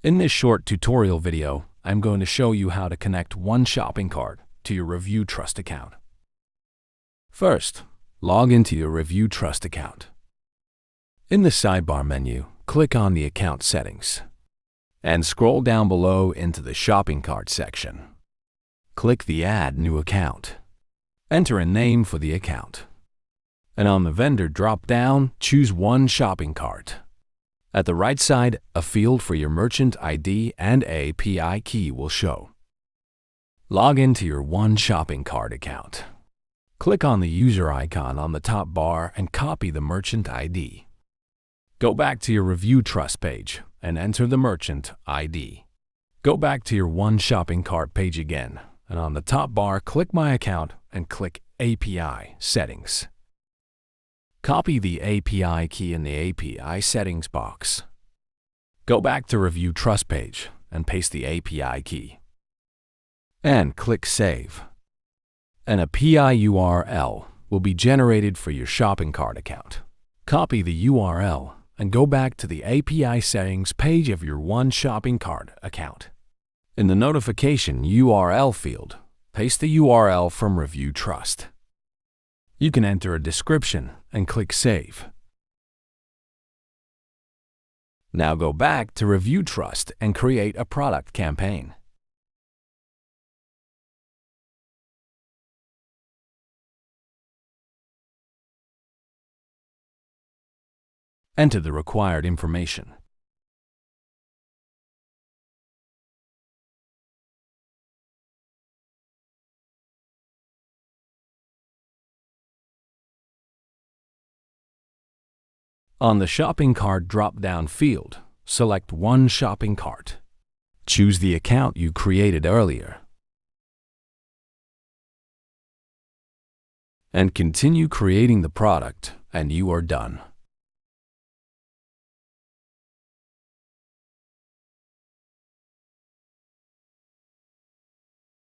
In this short tutorial video, I'm going to show you how to connect 1ShoppingCart to your Review Trust account. First, log into your Review Trust account. In the sidebar menu, click on the Account Settings and scroll down below into the Shopping Cart section. Click the Add New Account. Enter a name for the account. And on the Vendor drop-down, choose 1ShoppingCart. At the right side, a field for your merchant ID and API key will show. Log into your 1ShoppingCart account. Click on the user icon on the top bar and copy the merchant ID. Go back to your Review Trust page and enter the merchant ID. Go back to your 1ShoppingCart page again, and on the top bar, click My Account and click API Settings. Copy the API key in the API settings box. Go back to Review Trust page and paste the API key. And click Save. And a PI URL will be generated for your shopping cart account. Copy the URL and go back to the API settings page of your 1ShoppingCart account. In the notification URL field, paste the URL from Review Trust. You can enter a description and click Save. Now go back to Review Trust and create a product campaign. Enter the required information. On the Shopping Cart drop-down field, select 1ShoppingCart. Choose the account you created earlier. And continue creating the product, and you are done.